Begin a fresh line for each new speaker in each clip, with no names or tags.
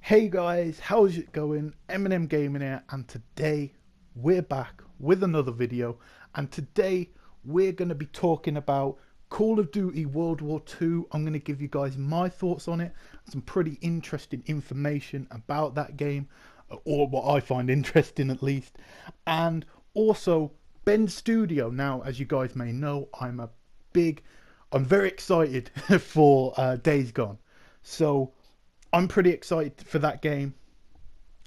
Hey guys, how's it going? Eminem Gaming here, and today we're back with another video. And today we're going to be talking about Call of Duty World War II. I'm going to give you guys my thoughts on it, some pretty interesting information about that game, or what I find interesting at least, and also Ben's studio. Now, as you guys may know, I'm very excited for Days Gone. So I'm pretty excited for that game.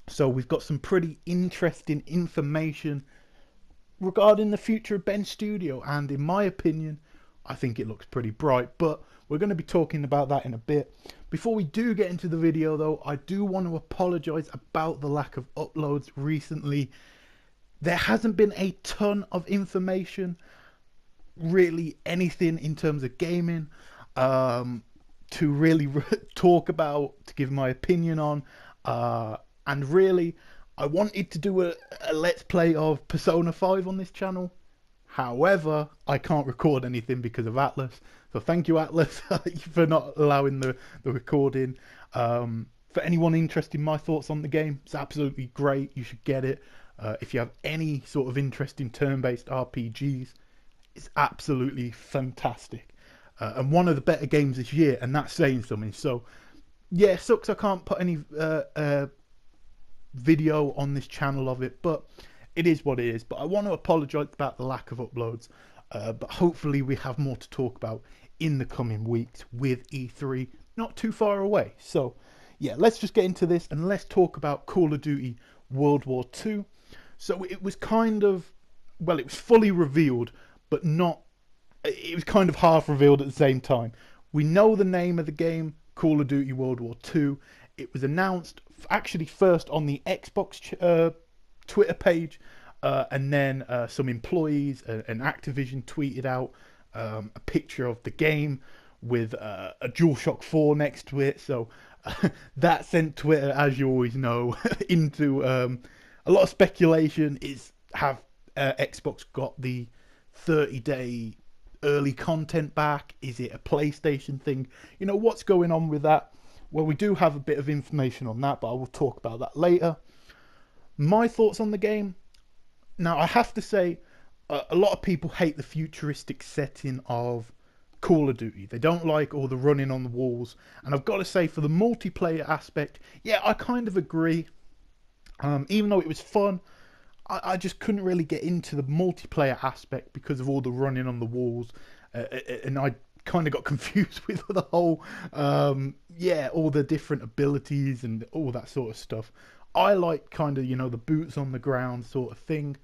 So we've got some pretty interesting information regarding the future of Ben's studio, and in my opinion, I think it looks pretty bright, but we're going to be talking about that in a bit. Before we do get into the video though, I do want to apologize about the lack of uploads recently. There hasn't been a ton of information, really anything in terms of gaming, to really talk about, to give my opinion on, and really I wanted to do a let's play of Persona 5 on this channel. However, I can't record anything because of Atlas, so thank you Atlas for not allowing the recording. For anyone interested in my thoughts on the game, it's absolutely great, you should get it. If you have any sort of interest in turn-based RPGs, it's absolutely fantastic. And one of the better games this year, and that's saying something. So yeah, sucks I can't put any video on this channel of it, but it is what it is. But I want to apologize about the lack of uploads, but hopefully we have more to talk about in the coming weeks with E3 not too far away. So yeah, let's just get into this and let's talk about Call of Duty World War II. So it was kind of, well, it was fully revealed, but not, it was kind of half revealed at the same time. We know the name of the game, Call of Duty World War II. It was announced actually first on the Xbox Twitter page, and then some employees and Activision tweeted out a picture of the game with a DualShock 4 next to it. So that sent Twitter, as you always know, into a lot of speculation. Have Xbox got the 30-day early content back? Is it a PlayStation thing? You know, what's going on with that? Well, we do have a bit of information on that, but I will talk about that later. My thoughts on the game. Now, I have to say, a lot of people hate the futuristic setting of Call of Duty. They don't like all the running on the walls. And I've got to say, for the multiplayer aspect, yeah, I kind of agree. Even though it was fun, I just couldn't really get into the multiplayer aspect because of all the running on the walls, and I kind of got confused with the whole, all the different abilities and all that sort of stuff. I like kind of, you know, the boots on the ground sort of thing,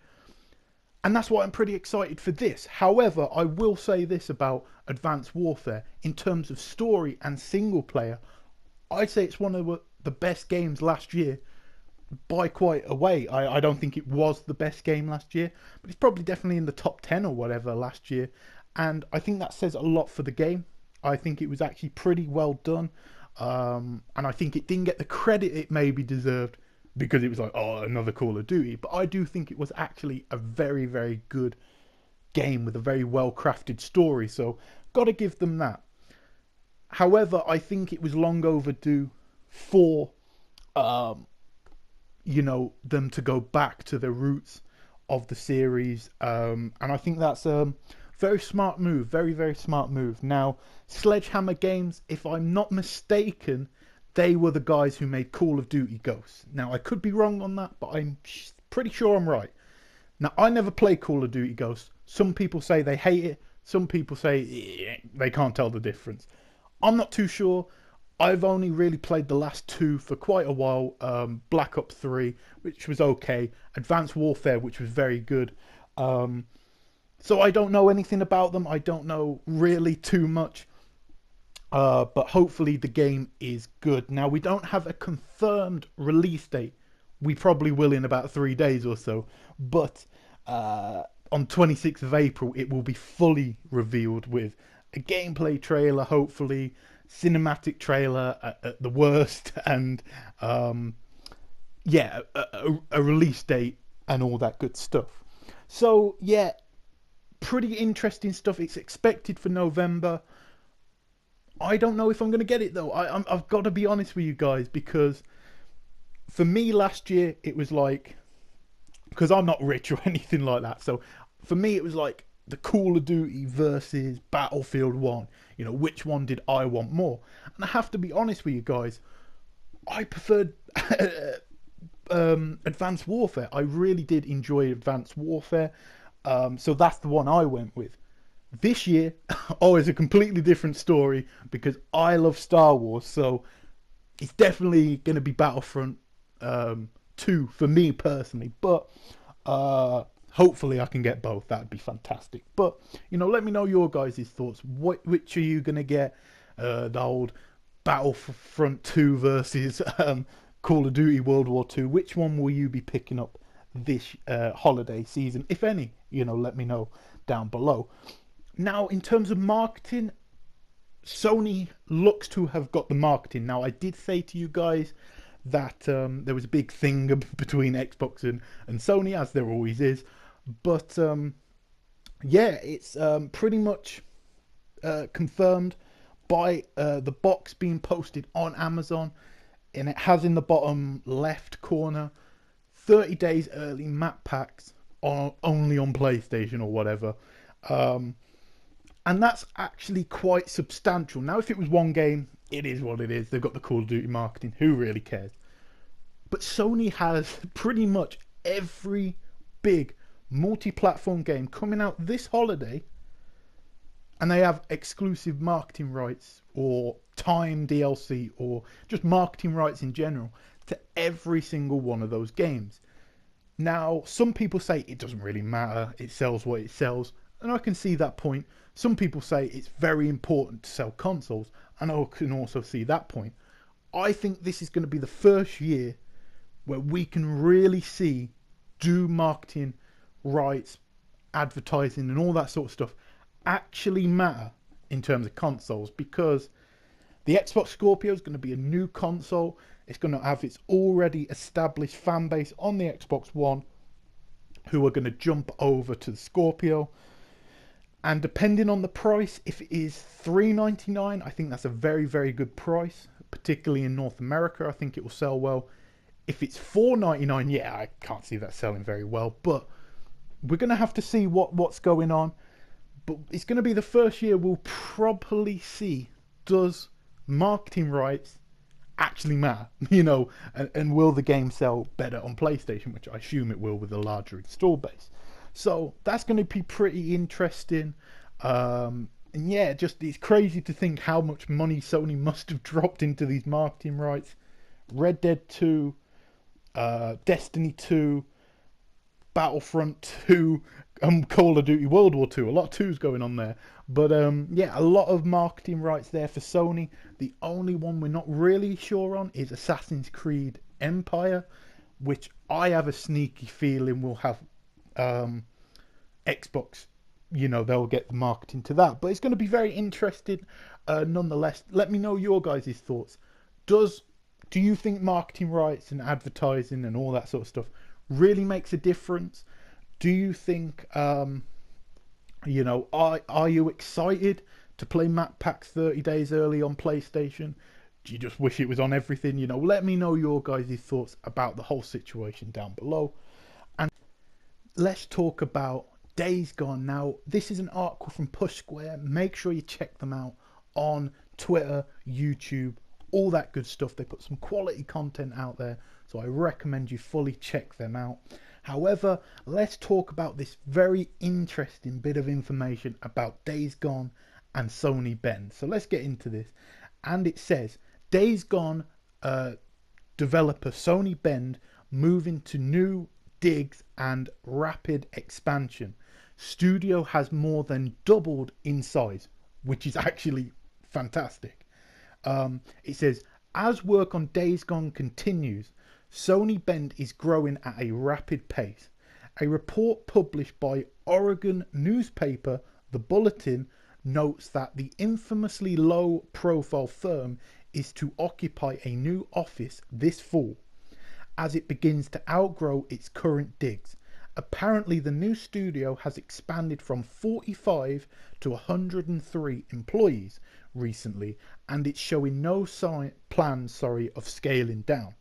and that's why I'm pretty excited for this. However, I will say this about Advanced Warfare, in terms of story and single player, I'd say it's one of the best games last year, by quite a way. I don't think it was the best game last year, but it's probably definitely in the top 10 or whatever last year, and I think that says a lot for the game. I think it was actually pretty well done, and I think it didn't get the credit it maybe deserved because it was like, oh, another Call of Duty, but I do think it was actually a very, very good game with a very well crafted story, so gotta give them that. However, I think it was long overdue for you know, them to go back to the roots of the series, and I think that's a very smart move, very, very smart move. Now, Sledgehammer Games, if I'm not mistaken, they were the guys who made Call of Duty Ghosts. Now, I could be wrong on that, but I'm pretty sure I'm right. Now, I never played Call of Duty Ghosts. Some people say they hate it, some people say they can't tell the difference. I'm not too sure. I've only really played the last two for quite a while. Black Ops 3, which was okay. Advanced Warfare, which was very good. So I don't know anything about them. I don't know really too much. But hopefully the game is good. Now, we don't have a confirmed release date. We probably will in about 3 days or so. But on 26th of April, it will be fully revealed with a gameplay trailer, hopefully, cinematic trailer at the worst, and a release date and all that good stuff. So yeah, pretty interesting stuff. It's expected for November. I don't know if I'm going to get it though. I've got to be honest with you guys, because for me last year, it was like, because I'm not rich or anything like that. So for me, it was like the Call of Duty versus Battlefield 1. You know, which one did I want more? And I have to be honest with you guys, I preferred Advanced Warfare. I really did enjoy Advanced Warfare. So that's the one I went with. This year, oh, it's a completely different story because I love Star Wars. So it's definitely going to be Battlefront 2 for me personally. But hopefully I can get both. That'd be fantastic. But, you know, let me know your guys' thoughts. Which are you going to get? The old Battlefront 2 versus Call of Duty World War 2. Which one will you be picking up this holiday season? If any, you know, let me know down below. Now, in terms of marketing, Sony looks to have got the marketing. Now, I did say to you guys that there was a big thing between Xbox and Sony, as there always is. But, yeah, it's pretty much confirmed by the box being posted on Amazon. And it has in the bottom left corner 30 days early map packs only on PlayStation or whatever. And that's actually quite substantial. Now, if it was one game, it is what it is. They've got the Call of Duty marketing. Who really cares? But Sony has pretty much every big multi-platform game coming out this holiday. And they have exclusive marketing rights or time DLC or just marketing rights in general to every single one of those games. Now, some people say it doesn't really matter. It sells what it sells. And I can see that point. Some people say it's very important to sell consoles, and I can also see that point. I think this is going to be the first year where we can really see do marketing rights, advertising and all that sort of stuff actually matter in terms of consoles, because the Xbox Scorpio is going to be a new console. It's going to have its already established fan base on the Xbox One who are going to jump over to the Scorpio. And depending on the price, if it is $399, I think that's a very, very good price, particularly in North America. I think it will sell well. If it's $499, yeah, I can't see that selling very well. But we're going to have to see what's going on. But it's going to be the first year we'll probably see, does marketing rights actually matter? You know, and will the game sell better on PlayStation, which I assume it will with a larger install base. So that's going to be pretty interesting. And yeah, just it's crazy to think how much money Sony must have dropped into these marketing rights. Red Dead 2, Destiny 2, Battlefront 2, Call of Duty World War 2. A lot of 2s going on there. But yeah, a lot of marketing rights there for Sony. The only one we're not really sure on is Assassin's Creed Empire, which I have a sneaky feeling will have Xbox, you know, they'll get the marketing to that. But it's going to be very interesting nonetheless. Let me know your guys' thoughts. Do you think marketing rights and advertising and all that sort of stuff really makes a difference? Do you think, you know, are you excited to play map packs 30 days early on PlayStation? Do you just wish it was on everything? You know, let me know your guys' thoughts about the whole situation down below. And let's talk about Days Gone. Now, this is an article from Push Square. Make sure you check them out on Twitter, YouTube, all that good stuff. They put some quality content out there, so I recommend you fully check them out. However, let's talk about this very interesting bit of information about Days Gone and Sony Bend. So let's get into this. And it says, Days Gone developer Sony Bend moving to new digs and rapid expansion. Studio has more than doubled in size, which is actually fantastic. It says, as work on Days Gone continues, Sony Bend is growing at a rapid pace. A report published by Oregon newspaper The Bulletin notes that the infamously low-profile firm is to occupy a new office this fall as it begins to outgrow its current digs. Apparently, the new studio has expanded from 45 to 103 employees recently, and it's showing no plans of scaling down.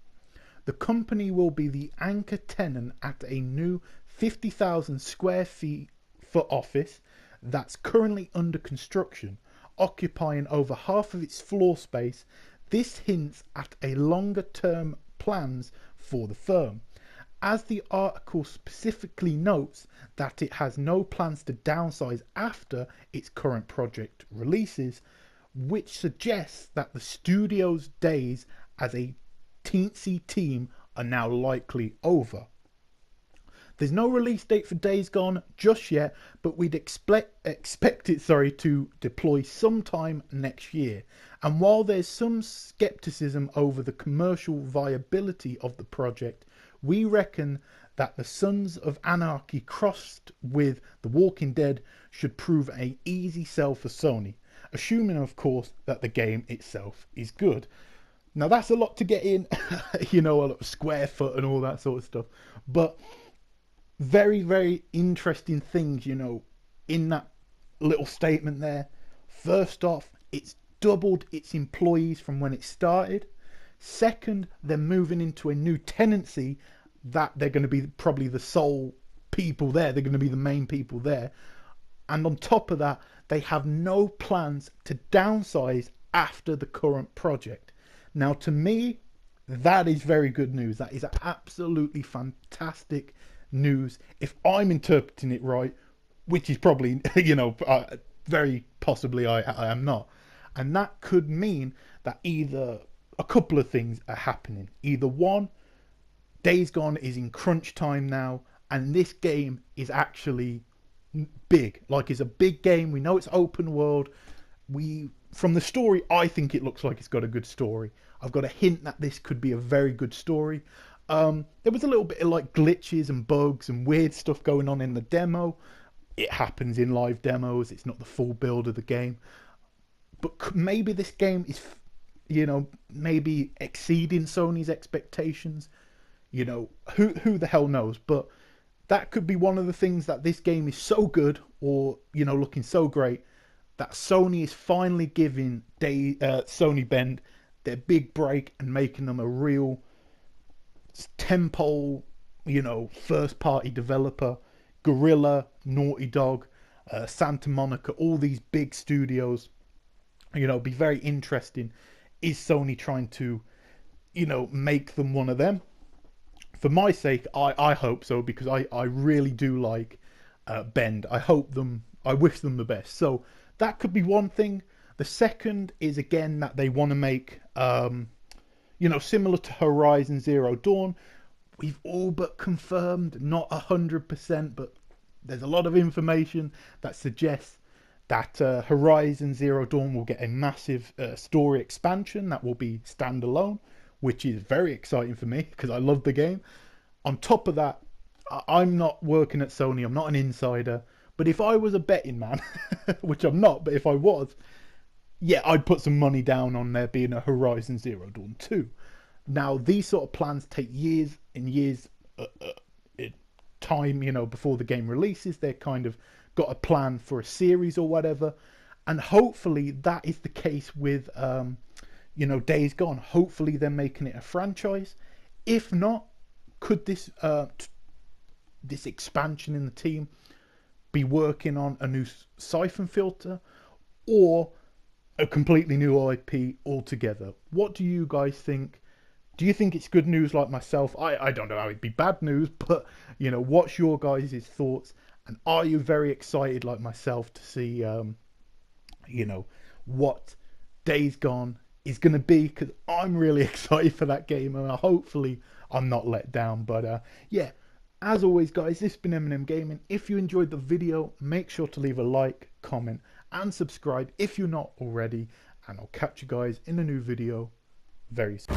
The company will be the anchor tenant at a new 50,000 square feet for office that's currently under construction, occupying over half of its floor space. This hints at a longer term plans for the firm, as the article specifically notes that it has no plans to downsize after its current project releases, which suggests that the studio's days as a teensy team are now likely over. There's no release date for Days Gone just yet, but we'd expect it to deploy sometime next year. And while there's some skepticism over the commercial viability of the project, we reckon that the Sons of Anarchy crossed with The Walking Dead should prove an easy sell for Sony, assuming of course that the game itself is good. Now that's a lot to get in, you know, a lot of square foot and all that sort of stuff, but very, very interesting things, you know, in that little statement there. First off, it's doubled its employees from when it started. Second, they're moving into a new tenancy that they're going to be probably the sole people there. They're going to be the main people there. And on top of that, they have no plans to downsize after the current project. Now, to me, that is very good news. That is absolutely fantastic news, if I'm interpreting it right, which is probably, you know, very possibly I am not. And that could mean that either a couple of things are happening. Either one, Days Gone is in crunch time now, and this game is actually big. Like, it's a big game. We know it's open world. From the story, I think it looks like it's got a good story. I've got a hint that this could be a very good story. There was a little bit of like glitches and bugs and weird stuff going on in the demo. It happens in live demos. It's not the full build of the game. But maybe this game is, you know, maybe exceeding Sony's expectations. You know, who the hell knows? But that could be one of the things, that this game is so good, or, you know, looking so great, that Sony is finally giving Sony Bend their big break and making them a real tempo, you know, first party developer. Guerrilla, Naughty Dog, Santa Monica, all these big studios. You know, be very interesting. Is Sony trying to, you know, make them one of them? For my sake, I hope so, because I really do like Bend. I wish them the best. So that could be one thing. The second is, again, that they want to make, you know, similar to Horizon Zero Dawn. We've all but confirmed, not 100%, but there's a lot of information that suggests that Horizon Zero Dawn will get a massive story expansion that will be standalone, which is very exciting for me because I love the game. On top of that, I'm not working at Sony. I'm not an insider. But if I was a betting man, which I'm not, but if I was, yeah, I'd put some money down on there being a Horizon Zero Dawn 2. Now, these sort of plans take years and years time, you know, before the game releases. They're kind of got a plan for a series or whatever. And hopefully that is the case with, you know, Days Gone. Hopefully they're making it a franchise. If not, could this this expansion in the team be working on a new siphon filter or a completely new IP altogether? What do you guys think? Do you think it's good news like myself? I don't know how it'd be bad news, but, you know, what's your guys' thoughts? And are you very excited like myself to see, you know, what Days Gone is going to be? Because I'm really excited for that game, and hopefully I'm not let down. But yeah, as always, guys, this has been Eminem Gaming. If you enjoyed the video, make sure to leave a like, comment, and subscribe if you're not already. And I'll catch you guys in a new video very soon.